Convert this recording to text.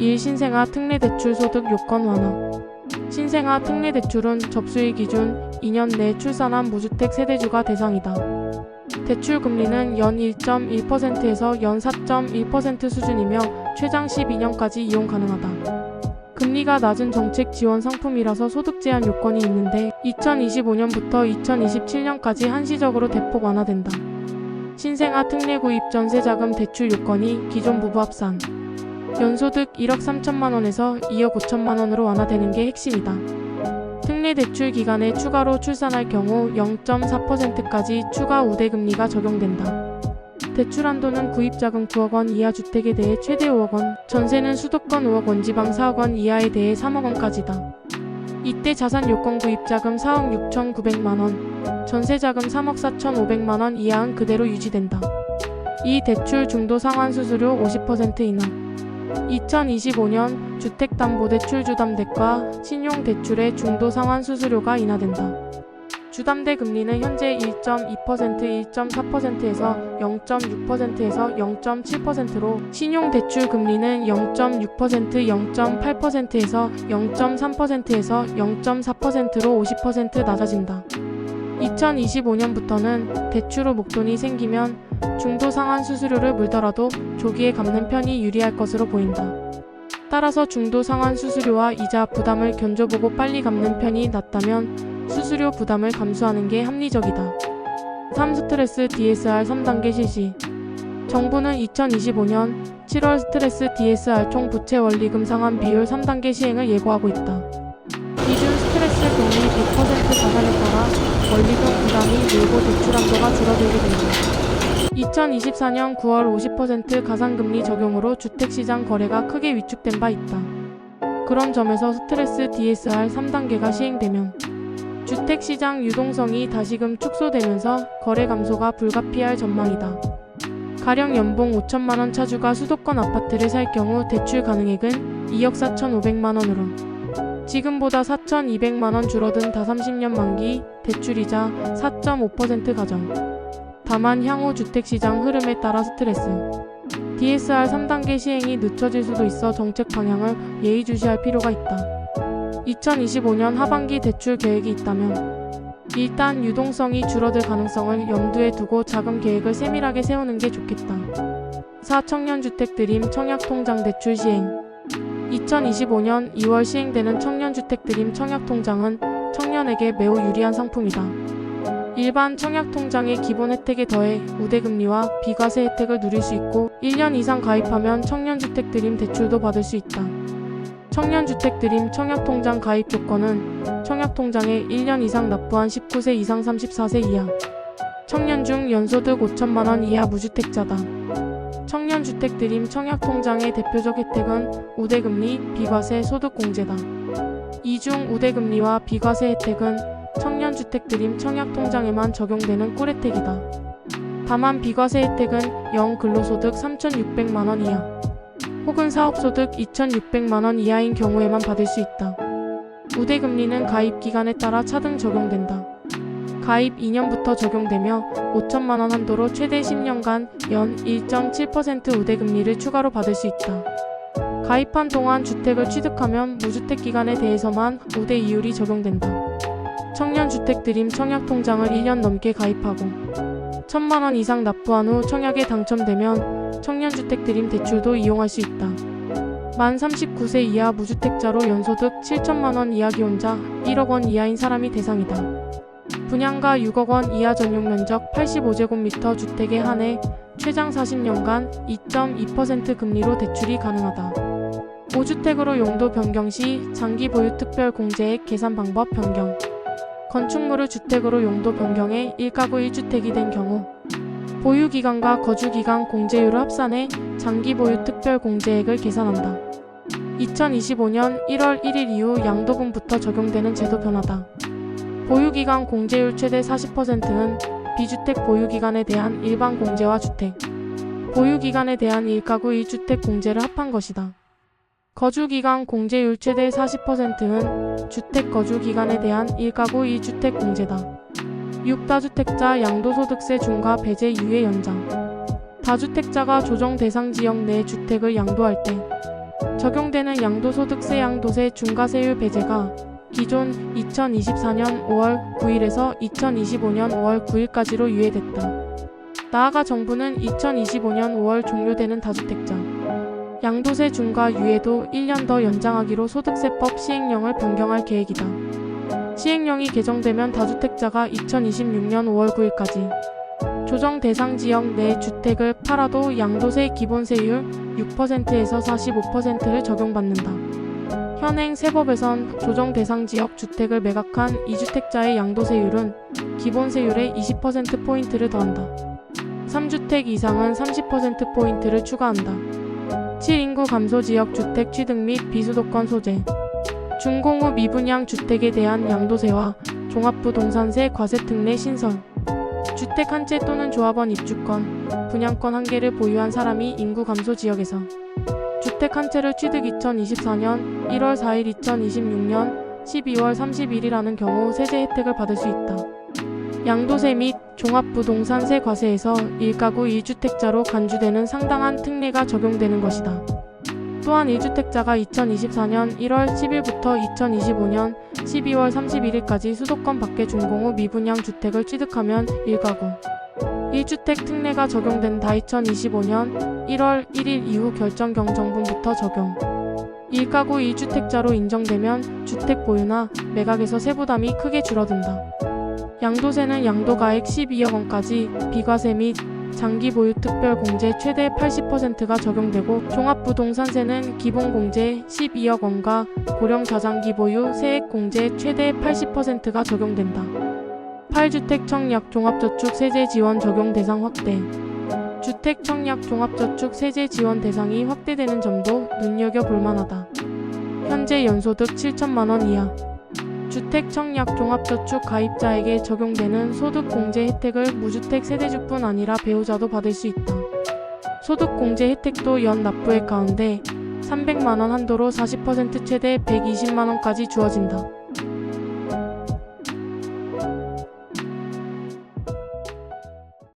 1. 신생아 특례대출 소득 요건 완화. 신생아 특례대출은 접수일 기준 2년 내 출산한 무주택 세대주가 대상이다. 대출 금리는 연 1.1%에서 연 4.1% 수준이며 최장 12년까지 이용 가능하다. 금리가 낮은 정책 지원 상품이라서 소득 제한 요건이 있는데 2025년부터 2027년까지 한시적으로 대폭 완화된다. 신생아 특례 구입 전세자금 대출 요건이 기존 부부 합산 연소득 1억 3천만 원에서 2억 5천만 원으로 완화되는 게 핵심이다. 특례 대출 기간에 추가로 출산할 경우 0.4%까지 추가 우대금리가 적용된다. 대출 한도는 구입자금 9억 원 이하 주택에 대해 최대 5억 원, 전세는 수도권 5억 원, 지방 4억 원 이하에 대해 3억 원까지다. 이때 자산 요건 구입자금 4억 6,900만 원, 전세자금 3억 4,500만 원 이하는 그대로 유지된다. 이 대출 중도 상환 수수료 50% 인하. 2025년 주택담보대출 주담대과 신용대출의 중도 상환 수수료가 인하된다. 주담대 금리는 현재 1.2%, 1.4%에서 0.6%에서 0.7%로 신용대출 금리는 0.6%, 0.8%에서 0.3%에서 0.4%로 50% 낮아진다. 2025년부터는 대출 후 목돈이 생기면 중도 상환 수수료를 물더라도 조기에 갚는 편이 유리할 것으로 보인다. 따라서 중도 상환 수수료와 이자 부담을 견줘보고 빨리 갚는 편이 낫다면 수수료 부담을 감수하는 게 합리적이다. 3. 스트레스 DSR 3단계 실시. 정부는 2025년 7월 스트레스 DSR 총 부채 원리금 상환 비율 3단계 시행을 예고하고 있다. 기준 스트레스 금리 100% 자산에 따라 원리금 부담이 늘고 대출 한도가 줄어들게 된다. 2024년 9월 50% 가산금리 적용으로 주택시장 거래가 크게 위축된 바 있다. 그런 점에서 스트레스 DSR 3단계가 시행되면 주택시장 유동성이 다시금 축소되면서 거래 감소가 불가피할 전망이다. 가령 연봉 5천만 원 차주가 수도권 아파트를 살 경우 대출 가능액은 2억 4,500만 원으로 지금보다 4,200만 원 줄어든 다30년 만기 대출이자 4.5% 가정. 다만 향후 주택시장 흐름에 따라 스트레스 DSR 3단계 시행이 늦춰질 수도 있어 정책 방향을 예의주시할 필요가 있다. 2025년 하반기 대출 계획이 있다면 일단 유동성이 줄어들 가능성을 염두에 두고 자금 계획을 세밀하게 세우는 게 좋겠다. 4. 청년주택 드림 청약통장 대출 시행. 2025년 2월 시행되는 청년주택 드림 청약통장은 청년에게 매우 유리한 상품이다. 일반 청약통장의 기본 혜택에 더해 우대금리와 비과세 혜택을 누릴 수 있고 1년 이상 가입하면 청년주택 드림 대출도 받을 수 있다. 청년주택 드림 청약통장 가입 조건은 청약통장에 1년 이상 납부한 19세 이상 34세 이하, 청년 중 연소득 5천만 원 이하 무주택자다. 청년주택 드림 청약통장의 대표적 혜택은 우대금리, 비과세, 소득공제다. 이 중 우대금리와 비과세 혜택은 청년주택 드림 청약통장에만 적용되는 꿀혜택이다. 다만 비과세 혜택은 영 근로소득 3,600만 원 이하 혹은 사업소득 2,600만 원 이하인 경우에만 받을 수 있다. 우대금리는 가입기간에 따라 차등 적용된다. 가입 2년부터 적용되며 5천만 원 한도로 최대 10년간 연 1.7% 우대금리를 추가로 받을 수 있다. 가입한 동안 주택을 취득하면 무주택 기간에 대해서만 우대 이율이 적용된다. 청년주택 드림 청약통장을 1년 넘게 가입하고 1,000만 원 이상 납부한 후 청약에 당첨되면 청년주택 드림 대출도 이용할 수 있다. 만 39세 이하 무주택자로 연소득 7천만 원 이하 기혼자 1억 원 이하인 사람이 대상이다. 분양가 6억 원 이하 전용 면적 85제곱미터 주택에 한해 최장 40년간 2.2% 금리로 대출이 가능하다. 5주택으로 용도 변경 시 장기 보유 특별 공제액 계산 방법 변경. 건축물을 주택으로 용도 변경해 1가구 1주택이 된 경우 보유기간과 거주기간 공제율을 합산해 장기 보유 특별 공제액을 계산한다. 2025년 1월 1일 이후 양도분부터 적용되는 제도 변화다. 보유기간 공제율 최대 40%는 비주택 보유기간에 대한 일반 공제와 주택 보유기간에 대한 1가구 1주택 공제를 합한 것이다. 거주기간 공제율 최대 40%는 주택 거주기간에 대한 1가구 1주택 공제다. 6다주택자 양도소득세 중과 배제 유예 연장. 다주택자가 조정 대상 지역 내 주택을 양도할 때 적용되는 양도소득세 양도세 중과세율 배제가 기존 2024년 5월 9일에서 2025년 5월 9일까지로 유예됐다. 나아가 정부는 2025년 5월 종료되는 다주택자 양도세 중과 유예도 1년 더 연장하기로 소득세법 시행령을 변경할 계획이다. 시행령이 개정되면 다주택자가 2026년 5월 9일까지 조정 대상 지역 내 주택을 팔아도 양도세 기본세율 6%에서 45%를 적용받는다. 현행 세법에선 조정 대상 지역 주택을 매각한 2주택자의 양도세율은 기본세율의 20%포인트를 더한다. 3주택 이상은 30%포인트를 추가한다. 7인구 감소 지역 주택 취득 및 비수도권 소재, 준공후 미분양 주택에 대한 양도세와 종합부동산세 과세 특례 신설, 주택 한 채 또는 조합원 입주권, 분양권 한 개를 보유한 사람이 인구 감소 지역에서 주택 한 채를 취득 2024년 1월 4일 2026년 12월 31일하는 경우 세제 혜택을 받을 수 있다. 양도세 및 종합부동산세 과세에서 1가구 1주택자로 간주되는 상당한 특례가 적용되는 것이다. 또한 1주택자가 2024년 1월 10일부터 2025년 12월 31일까지 수도권 밖의 준공후 미분양 주택을 취득하면 1가구 1주택 특례가 적용된다. 2025년 1월 1일 이후 결정경 정분부터 적용. 1가구 1주택자로 인정되면 주택 보유나 매각에서 세부담이 크게 줄어든다. 양도세는 양도가액 12억 원까지 비과세 및 장기보유 특별공제 최대 80%가 적용되고 종합부동산세는 기본공제 12억 원과 고령자장기보유 세액공제 최대 80%가 적용된다. 8주택 청약 종합저축 세제 지원 적용 대상 확대. 주택 청약 종합저축 세제 지원 대상이 확대되는 점도 눈여겨볼 만하다. 현재 연소득 7천만 원 이하 주택 청약 종합저축 가입자에게 적용되는 소득공제 혜택을 무주택 세대주뿐 아니라 배우자도 받을 수 있다. 소득공제 혜택도 연 납부액 가운데 300만 원 한도로 40% 최대 120만 원까지 주어진다.